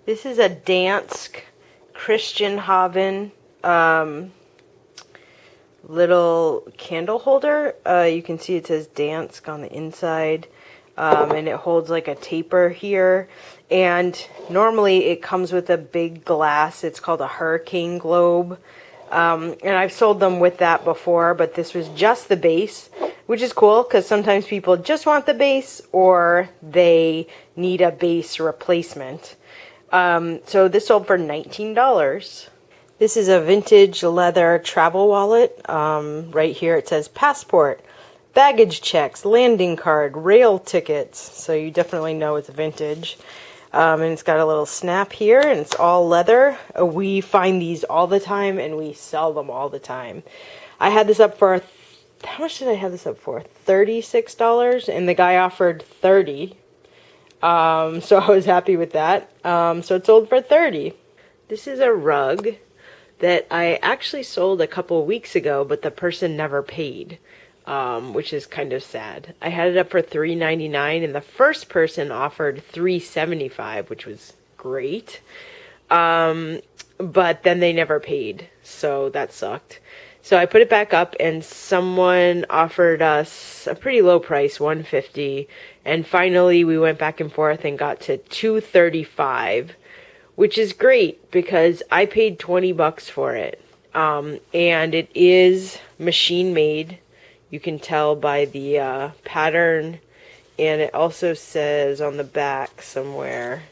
This is a Dansk Christian Haven little candle holder. You can see it says Dansk on the inside, and it holds like a taper here. And normally it comes with a big glass. It's called a hurricane globe. And I've sold them with that before, but this was just the base, which is cool because sometimes people just want the base or they need a base replacement. So this sold for $19. This is a vintage leather travel wallet. Right here it says passport, baggage checks, landing card, rail tickets. So you definitely know it's vintage. And it's got a little snap here, and it's all leather. We find these all the time, and we sell them all the time. I had this up for, how much did I have this up for? $36, and the guy offered $30. So I was happy with that. So it sold for $30. This is a rug that I actually sold a couple weeks ago, but the person never paid. Which is kind of sad. I had it up for $3.99, and the first person offered $3.75, which was great. But then they never paid, so that sucked. So I put it back up, and someone offered us a pretty low price, $150, and finally we went back and forth and got to $235, which is great because I paid $20 for it. And it is machine made. You can tell by the pattern, and it also says on the back somewhere,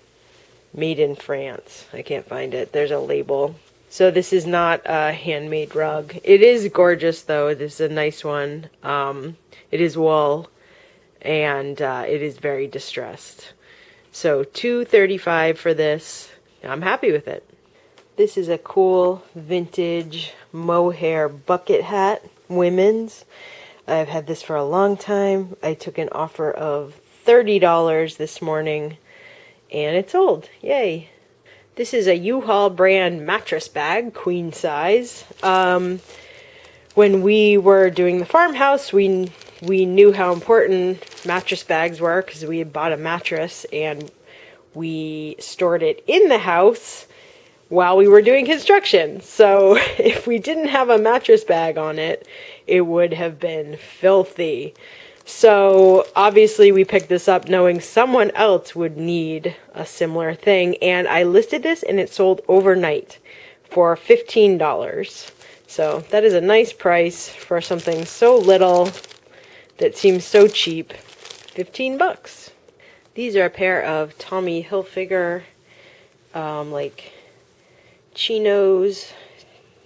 made in France. I can't find it. There's a label. So this is not a handmade rug. It is gorgeous though. This is a nice one. It is wool, and it is very distressed. So $235 for this. I'm happy with it. This is a cool vintage mohair bucket hat, women's. I've had this for a long time. I took an offer of $30 this morning, and it sold. Yay. This is a U-Haul brand mattress bag, queen size. When we were doing the farmhouse, we knew how important mattress bags were because we had bought a mattress, and we stored it in the house while we were doing construction. So if we didn't have a mattress bag on it, it would have been filthy. So obviously we picked this up knowing someone else would need a similar thing, and I listed this and it sold overnight for $15. So that is a nice price for something so little that seems so cheap. $15. These are a pair of Tommy Hilfiger like chinos,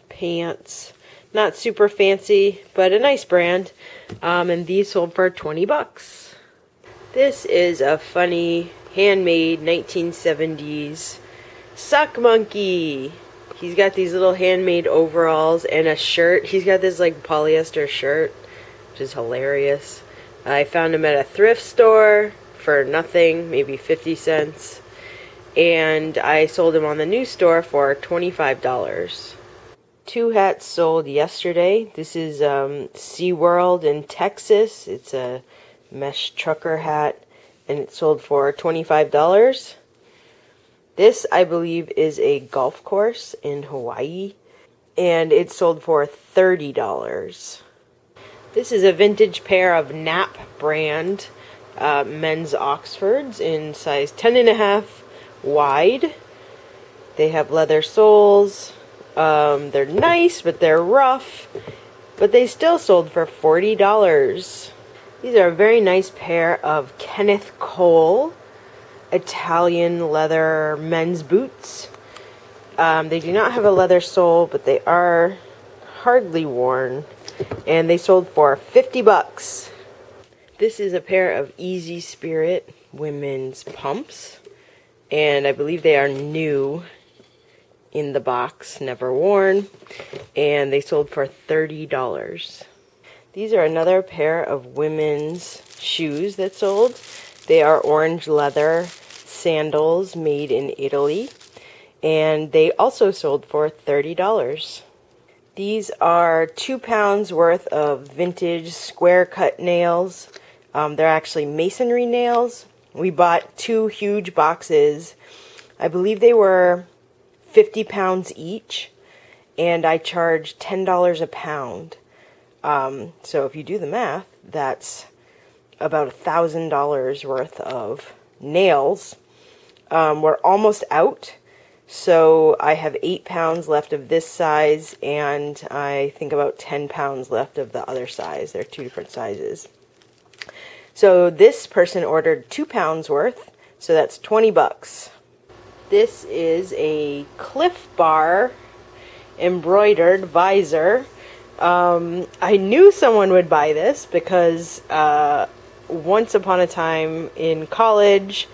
pants. Not super fancy, but a nice brand. And these sold for $20. This is a funny handmade 1970s sock monkey. He's got these little handmade overalls and a shirt. He's got this like polyester shirt, which is hilarious. I found him at a thrift store for nothing, maybe 50 cents. And I sold him on the new store for $25. Two hats sold yesterday. This is SeaWorld in Texas. It's a mesh trucker hat, and it sold for $25. This, I believe, is a golf course in Hawaii, and it sold for $30. This is a vintage pair of Nap brand men's Oxfords in size 10.5 wide. They have leather soles. They're nice, but they're rough. But they still sold for $40. These are a very nice pair of Kenneth Cole Italian leather men's boots. They do not have a leather sole, but they are hardly worn. And they sold for $50. This is a pair of Easy Spirit women's pumps. And I believe they are new in the box, never worn. And they sold for $30. These are another pair of women's shoes that sold. They are orange leather sandals made in Italy. And they also sold for $30. These are 2 pounds worth of vintage square cut nails. They're actually masonry nails. We bought 2 huge boxes. I believe they were 50 pounds each, and I charged $10 a pound. So if you do the math, that's about $1,000 worth of nails. We're almost out, so I have 8 pounds left of this size, and I think about 10 pounds left of the other size. They're 2 different sizes. So this person ordered 2 pounds worth, so that's 20 bucks. This is a Clif bar embroidered visor. I knew someone would buy this because once upon a time in college,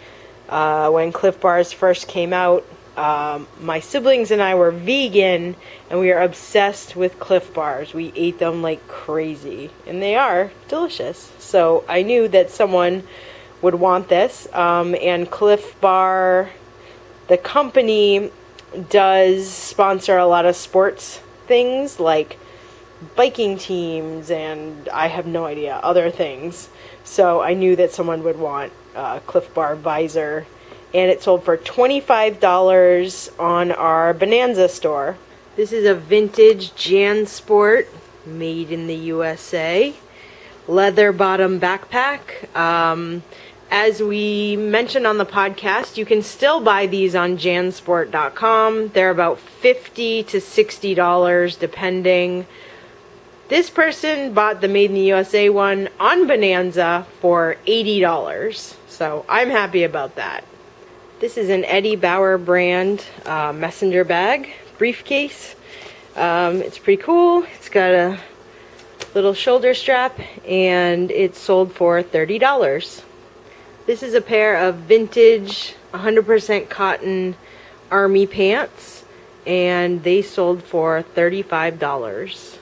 when Clif bars first came out, my siblings and I were vegan, and we are obsessed with Clif bars. We ate them like crazy, and they are delicious. So I knew that someone would want this, and Clif Bar, the company, does sponsor a lot of sports things like biking teams and I have no idea, other things. So I knew that someone would want Clif Bar visor, and it sold for $25 on our Bonanza store. This is a vintage JanSport, made in the USA, leather bottom backpack. As we mentioned on the podcast, you can still buy these on jansport.com. They're about $50 to $60 depending. This person bought the Made in the USA one on Bonanza for $80. So I'm happy about that. This is an Eddie Bauer brand messenger bag, briefcase. It's pretty cool. It's got a little shoulder strap, and it sold for $30. This is a pair of vintage 100% cotton army pants, and they sold for $35.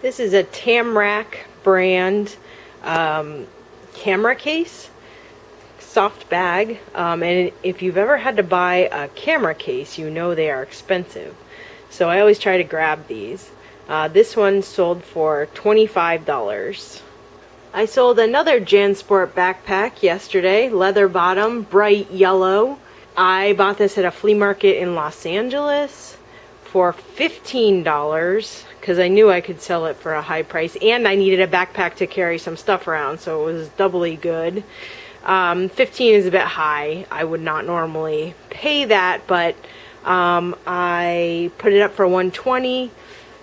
This is a Tamrac brand camera case, soft bag, and if you've ever had to buy a camera case, you know they are expensive. So I always try to grab these. This one sold for $25. I sold another JanSport backpack yesterday, leather bottom, bright yellow. I bought this at a flea market in Los Angeles for $15 because I knew I could sell it for a high price, and I needed a backpack to carry some stuff around, so it was doubly good. 15 is a bit high. I would not normally pay that, but I put it up for $120.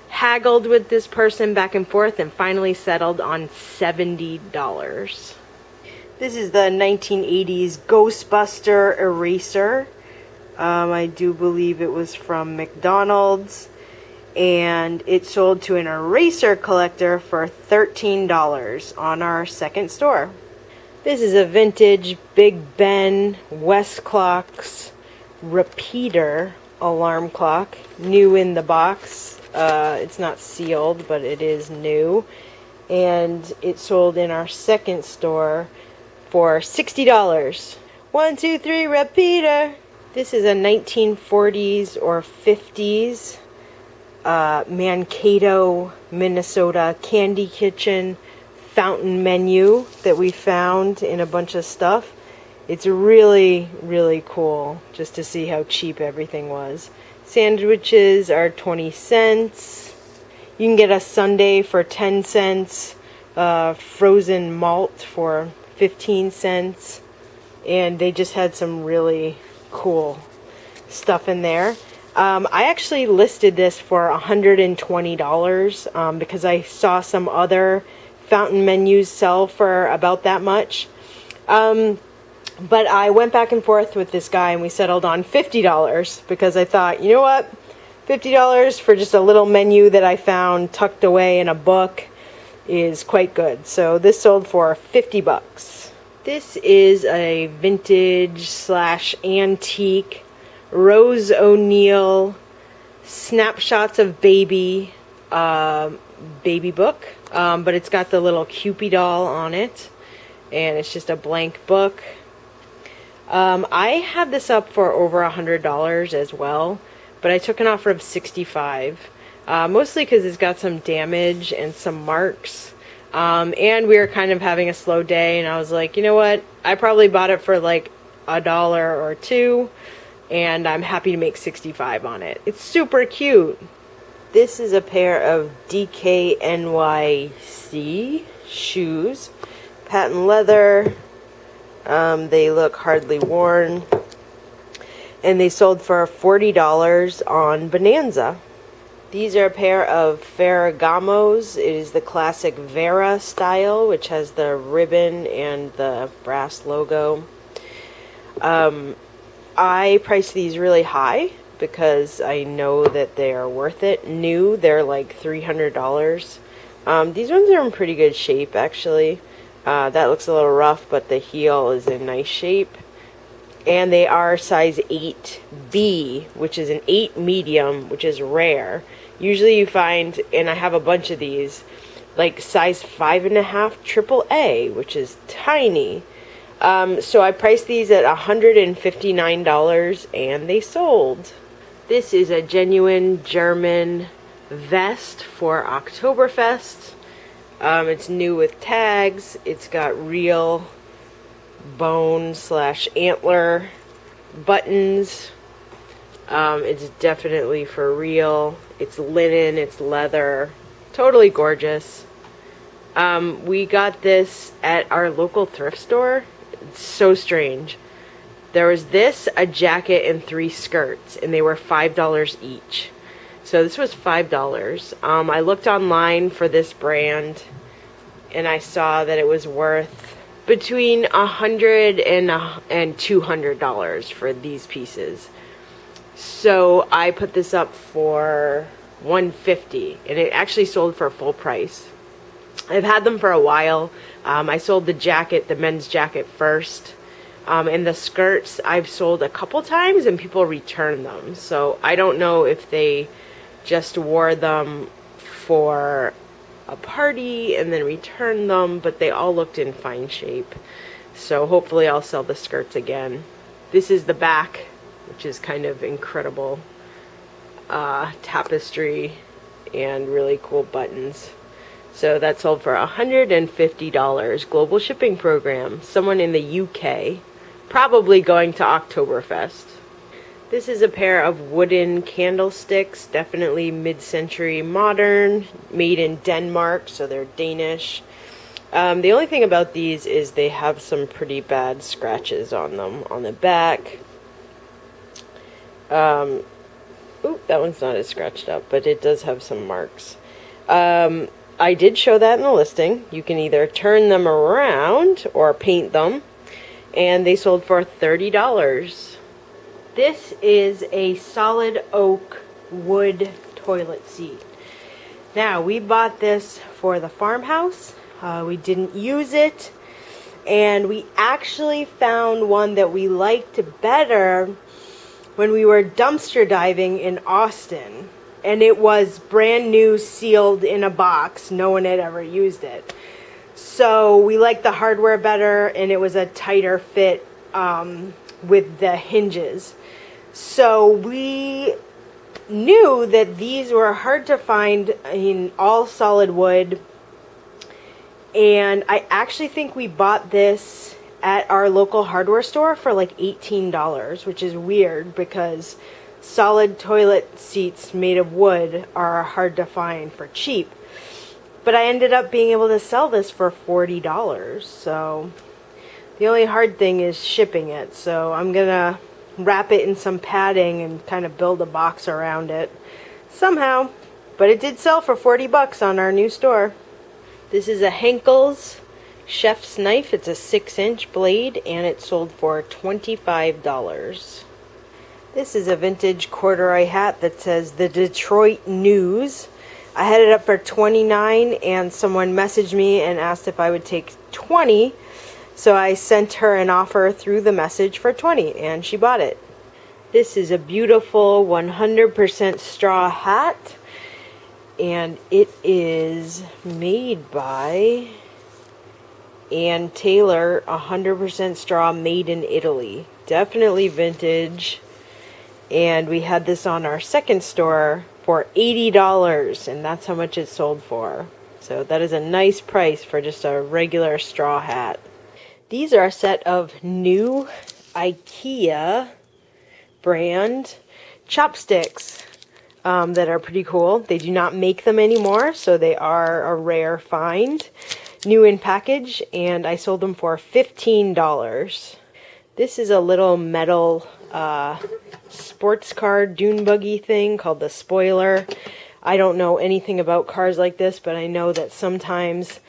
Haggled with this person back and forth and finally settled on $70. This is the 1980s Ghostbuster Eraser. I do believe it was from McDonald's, and it sold to an eraser collector for $13 on our second store. This is a vintage Big Ben Westclock's repeater alarm clock, new in the box. It's not sealed, but it is new, and it sold in our second store for $60. 1, 2, 3, repeater. This is a 1940s or 50s Mankato, Minnesota candy kitchen fountain menu that we found in a bunch of stuff. It's really, really cool just to see how cheap everything was. Sandwiches are 20 cents. You can get a sundae for 10 cents. Frozen malt for 15 cents. And they just had some really cool stuff in there. I actually listed this for $120 because I saw some other fountain menus sell for about that much. But I went back and forth with this guy, and we settled on $50 because I thought, you know what? $50 for just a little menu that I found tucked away in a book is quite good. So this sold for 50 bucks. This is a vintage / antique Rose O'Neil snapshots of baby book, but it's got the little Cupid doll on it, and it's just a blank book. I had this up for over $100 as well, but I took an offer of $65, mostly because it's got some damage and some marks, and we were kind of having a slow day, and I was like, you know what, I probably bought it for like $1 or $2, and I'm happy to make 65 on it. It's super cute. This is a pair of DKNYC shoes, patent leather. They look hardly worn, and they sold for $40 on Bonanza. These are a pair of Ferragamos. It is the classic Vera style, which has the ribbon and the brass logo. I priced these really high because I know that they are worth it. New, they're like $300. These ones are in pretty good shape, actually. That looks a little rough, but the heel is in nice shape. And they are size 8B, which is an 8 medium, which is rare. Usually you find, and I have a bunch of these, like size 5.5 AAA, which is tiny. So I priced these at $159, and they sold. This is a genuine German vest for Oktoberfest. It's new with tags. It's got real bone / antler buttons. It's definitely for real. It's linen, it's leather, totally gorgeous. We got this at our local thrift store. It's so strange. There was this, a jacket, and 3 skirts, and they were $5 each. So this was $5. I looked online for this brand, and I saw that it was worth between $100 and $200 for these pieces. So I put this up for $150, and it actually sold for full price. I've had them for a while. I sold the jacket, the men's jacket first, and the skirts I've sold a couple times, and people return them. So I don't know if they just wore them for a party and then return them, but they all looked in fine shape. So hopefully I'll sell the skirts again. This is the back, which is kind of incredible. Tapestry and really cool buttons. So that sold for $150. Global shipping program. Someone in the UK, probably going to Oktoberfest. This is a pair of wooden candlesticks, definitely mid-century modern, made in Denmark, so they're Danish. The only thing about these is they have some pretty bad scratches on them on the back. Oop, that one's not as scratched up, but it does have some marks. I did show that in the listing. You can either turn them around or paint them, and they sold for $30. This is a solid oak wood toilet seat. Now, we bought this for the farmhouse. We didn't use it, and we actually found one that we liked better when we were dumpster diving in Austin. And it was brand new, sealed in a box. No one had ever used it. So we liked the hardware better, and it was a tighter fit with the hinges. So we knew that these were hard to find in all solid wood. And I actually think we bought this at our local hardware store for like $18, which is weird because solid toilet seats made of wood are hard to find for cheap. But I ended up being able to sell this for $40. So the only hard thing is shipping it. So I'm going to wrap it in some padding and kind of build a box around it somehow. But it did sell for $40 on our new store. This is a Henckels chef's knife. It's a 6-inch blade, and it sold for $25. This is a vintage corduroy hat that says the Detroit News. I had it up for $29, and someone messaged me and asked if I would take $20. So I sent her an offer through the message for $20, and she bought it. This is a beautiful 100% straw hat, and it is made by Ann Taylor, 100% straw, made in Italy. Definitely vintage. And we had this on our second store for $80, and that's how much it sold for. So that is a nice price for just a regular straw hat. These are a set of new Ikea brand chopsticks that are pretty cool. They do not make them anymore, so they are a rare find. New in package, and I sold them for $15. This is a little metal sports car dune buggy thing called the Spoiler. I don't know anything about cars like this, but I know that sometimes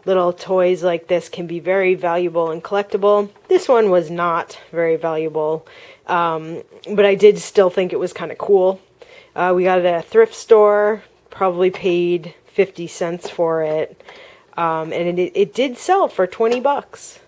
little toys like this can be very valuable and collectible. This one was not very valuable, but I did still think it was kind of cool. We got it at a thrift store, probably paid 50 cents for it, and it did sell for 20 bucks.